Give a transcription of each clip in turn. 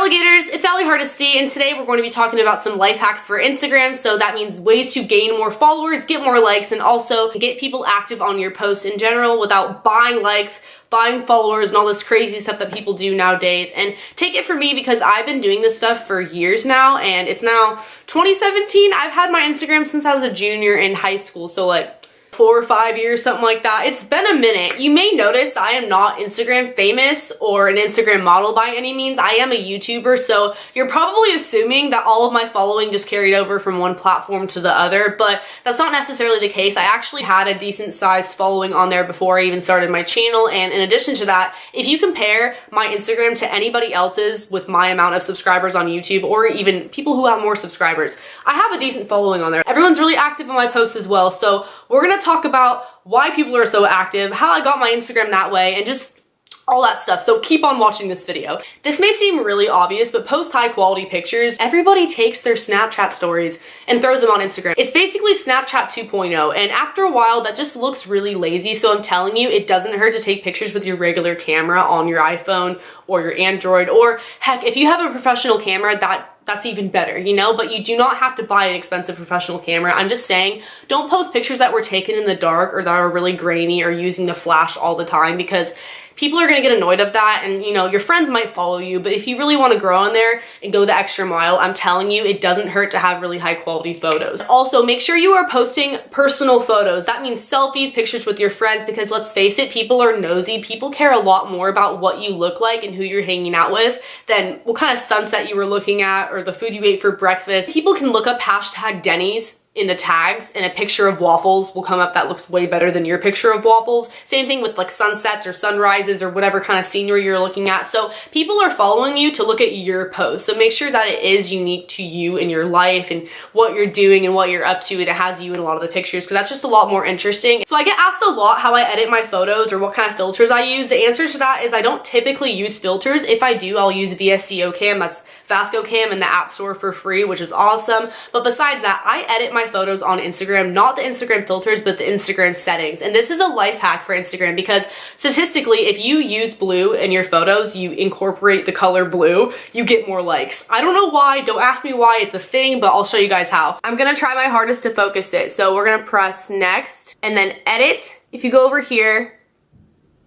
alligators, it's Allie Hardesty, and today we're going to be talking about some life hacks for Instagram. So that means ways to gain more followers, get more likes, and also get people active on your posts in general without buying likes, buying followers, and all this crazy stuff that people do nowadays. And take it from me because I've been doing this stuff for years now, and it's now 2017. I've had my Instagram since I was a junior in high school, so like 4 or 5 years, something like that. It's been a minute. You may notice I am not Instagram famous or an Instagram model by any means. I am a YouTuber, so you're probably assuming that all of my following just carried over from one platform to the other, but that's not necessarily the case. I actually had a decent sized following on there before I even started my channel, and in addition to that, if you compare my Instagram to anybody else's with my amount of subscribers on YouTube, or even people who have more subscribers, I have a decent following on there. Everyone's really active on my posts as well, so we're gonna talk about why people are so active, how I got my Instagram that way, and just all that stuff. So keep on watching this video. This may seem really obvious, but post high quality pictures. Everybody takes their Snapchat stories and throws them on Instagram. It's basically Snapchat 2.0, and after a while that just looks really lazy. So I'm telling you, it doesn't hurt to take pictures with your regular camera on your iPhone or your Android, or heck, if you have a professional camera, that's even better, you know, but you do not have to buy an expensive professional camera. I'm just saying, don't post pictures that were taken in the dark or that are really grainy or using the flash all the time, because people are gonna get annoyed of that, and you know, your friends might follow you, but if you really wanna grow on there and go the extra mile, I'm telling you, it doesn't hurt to have really high quality photos. Also, make sure you are posting personal photos. That means selfies, pictures with your friends, because let's face it, people are nosy. People care a lot more about what you look like and who you're hanging out with than what kind of sunset you were looking at or the food you ate for breakfast. People can look up hashtag Denny's in the tags, and a picture of waffles will come up that looks way better than your picture of waffles. Same thing with like sunsets or sunrises or whatever kind of scenery you're looking at. So people are following you to look at your post. So make sure that it is unique to you and your life and what you're doing and what you're up to, and it has you in a lot of the pictures, because that's just a lot more interesting. So I get asked a lot how I edit my photos or what kind of filters I use. The answer to that is I don't typically use filters. If I do, I'll use VSCO Cam. That's Vasco Cam in the App Store for free, which is awesome. But besides that, I edit my photos on Instagram, not the Instagram filters, but the Instagram settings. And this is a life hack for Instagram, because statistically, if you use blue in your photos, you incorporate the color blue, you get more likes. I don't know why, don't ask me why, it's a thing, but I'll show you guys how. I'm gonna try my hardest to focus it. So we're gonna press next and then edit. If you go over here,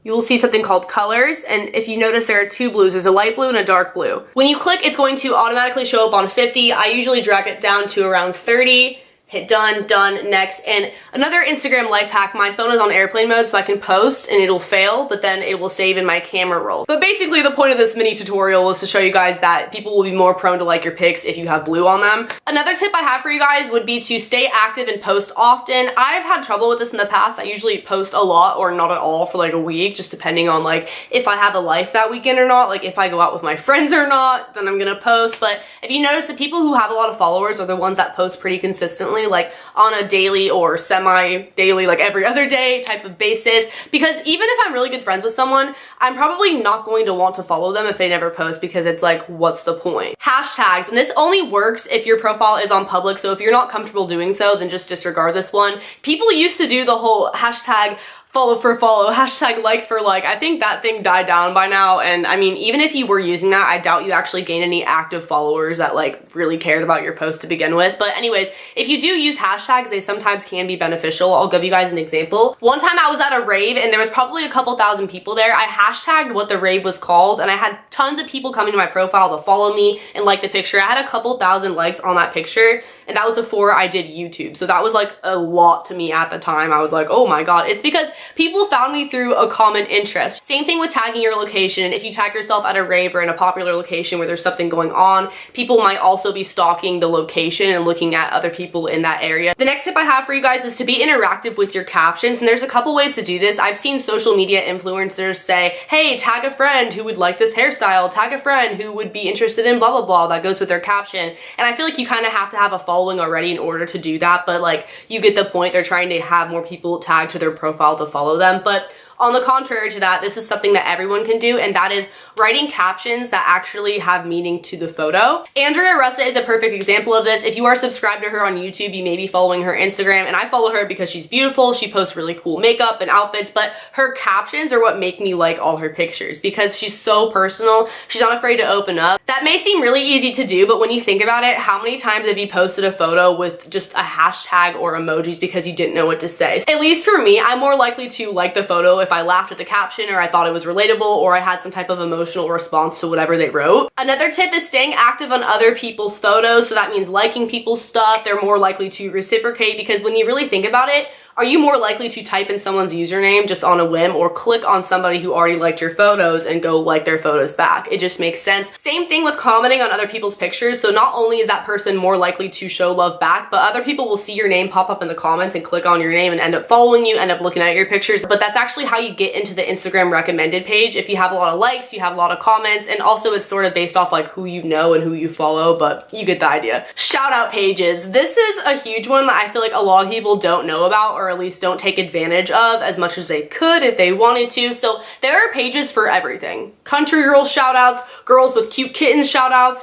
you will see something called colors, and if you notice, there are two blues. There's a light blue and a dark blue. When you click, it's going to automatically show up on 50. I usually drag it down to around 30. Hit done, done, next. And another Instagram life hack, my phone is on airplane mode so I can post and it'll fail, but then it will save in my camera roll. But basically the point of this mini tutorial was to show you guys that people will be more prone to like your pics if you have blue on them. Another tip I have for you guys would be to stay active and post often. I've had trouble with this in the past. I usually post a lot or not at all for like a week, just depending on like if I have a life that weekend or not, like if I go out with my friends or not, then I'm gonna post. But if you notice, the people who have a lot of followers are the ones that post pretty consistently, like on a daily or semi-daily, like every other day type of basis. Because even if I'm really good friends with someone, I'm probably not going to want to follow them if they never post, because it's like, what's the point? Hashtags, and this only works if your profile is on public, so if you're not comfortable doing so, then just disregard this one. People used to do the whole hashtag follow for follow, hashtag like for like. I think that thing died down by now, and I mean, even if you were using that, I doubt you actually gained any active followers that like really cared about your post to begin with. But anyways, if you do use hashtags, they sometimes can be beneficial. I'll give you guys an example. One time I was at a rave and there was probably a couple thousand people there. I hashtagged what the rave was called, and I had tons of people coming to my profile to follow me and like the picture. I had a couple thousand likes on that picture, and that was before I did YouTube. So that was like a lot to me at the time. I was like, oh my god. It's because people found me through a common interest. Same thing with tagging your location. If you tag yourself at a rave or in a popular location where there's something going on, people might also be stalking the location and looking at other people in that area. The next tip I have for you guys is to be interactive with your captions, and there's a couple ways to do this. I've seen social media influencers say, hey, tag a friend who would like this hairstyle, tag a friend who would be interested in blah blah blah, that goes with their caption. And I feel like you kind of have to have a following already in order to do that, but like, you get the point. They're trying to have more people tagged to their profile to follow them. But on the contrary to that, this is something that everyone can do, and that is writing captions that actually have meaning to the photo. Andrea Russa is a perfect example of this. If you are subscribed to her on YouTube, you may be following her Instagram, and I follow her because she's beautiful. She posts really cool makeup and outfits, but her captions are what make me like all her pictures because she's so personal. She's not afraid to open up. That may seem really easy to do, but when you think about it, how many times have you posted a photo with just a hashtag or emojis because you didn't know what to say? At least for me, I'm more likely to like the photo if I laughed at the caption or I thought it was relatable or I had some type of emotional response to whatever they wrote. Another tip is staying active on other people's photos. So that means liking people's stuff. They're more likely to reciprocate because when you really think about it, are you more likely to type in someone's username just on a whim or click on somebody who already liked your photos and go like their photos back? It just makes sense. Same thing with commenting on other people's pictures. So not only is that person more likely to show love back, but other people will see your name pop up in the comments and click on your name and end up following you, end up looking at your pictures. But that's actually how you get into the Instagram recommended page. If you have a lot of likes, you have a lot of comments, and also it's sort of based off like who you know and who you follow, but you get the idea. Shout out pages. This is a huge one that I feel like a lot of people don't know about, or at least don't take advantage of as much as they could if they wanted to. So there are pages for everything. Country girl shout outs, girls with cute kittens shout outs,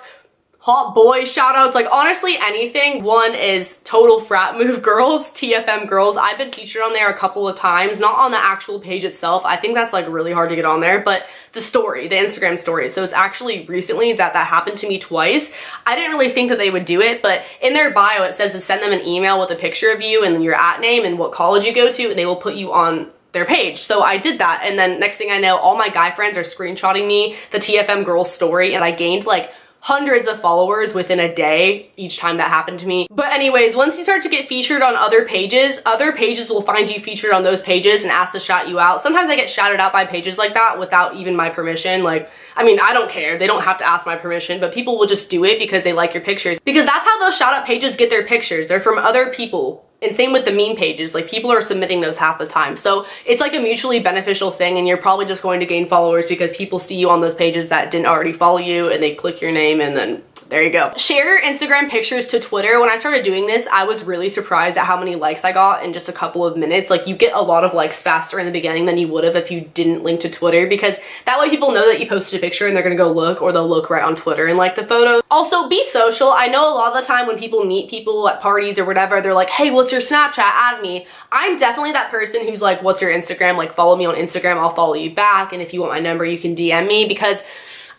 hot boy shout outs, like honestly anything. One is total frat move girls, TFM girls. I've been featured on there a couple of times, not on the actual page itself. I think that's like really hard to get on there, but the story, the Instagram story. So it's actually recently that happened to me twice. I didn't really think that they would do it, but in their bio it says to send them an email with a picture of you and your @ and what college you go to, and they will put you on their page. So I did that, and then next thing I know, all my guy friends are screenshotting me the TFM girls story, and I gained like hundreds of followers within a day each time that happened to me. But anyways, once you start to get featured on other pages will find you featured on those pages and ask to shout you out. Sometimes I get shouted out by pages like that without even my permission. Like, I mean, I don't care. They don't have to ask my permission, but people will just do it because they like your pictures. Because that's how those shout out pages get their pictures. They're from other people. And same with the meme pages, like people are submitting those half the time. So it's like a mutually beneficial thing, and you're probably just going to gain followers because people see you on those pages that didn't already follow you and they click your name, and then there you go. Share your Instagram pictures to Twitter. When I started doing this, I was really surprised at how many likes I got in just a couple of minutes. Like you get a lot of likes faster in the beginning than you would have if you didn't link to Twitter, because that way people know that you posted a picture and they're gonna go look, or they'll look right on Twitter and like the photo. Also, be social. I know a lot of the time when people meet people at parties or whatever, they're like, hey, what's your Snapchat? Add me. I'm definitely that person who's like, what's your Instagram? Like follow me on Instagram, I'll follow you back. And if you want my number, you can DM me, because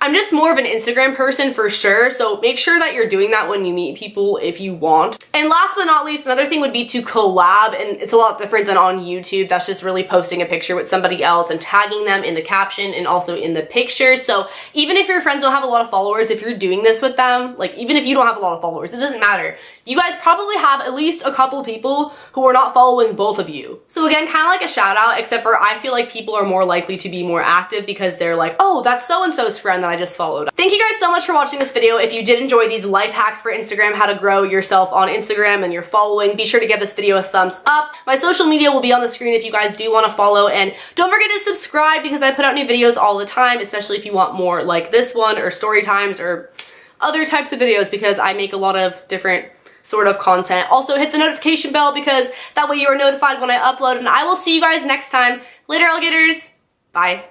I'm just more of an Instagram person for sure, so make sure that you're doing that when you meet people if you want. And last but not least, another thing would be to collab, and it's a lot different than on YouTube. That's just really posting a picture with somebody else and tagging them in the caption and also in the picture. So even if your friends don't have a lot of followers, if you're doing this with them, like even if you don't have a lot of followers, it doesn't matter. You guys probably have at least a couple people who are not following both of you. So again, kind of like a shout out, except for I feel like people are more likely to be more active because they're like, oh, that's so-and-so's friend that I just followed. Thank you guys so much for watching this video. If you did enjoy these life hacks for Instagram, how to grow yourself on Instagram and your following, be sure to give this video a thumbs up. My social media will be on the screen if you guys do want to follow, and don't forget to subscribe because I put out new videos all the time, especially if you want more like this one or story times or other types of videos, because I make a lot of different sort of content. Also hit the notification bell because that way you are notified when I upload, and I will see you guys next time. Later, alligators. Bye.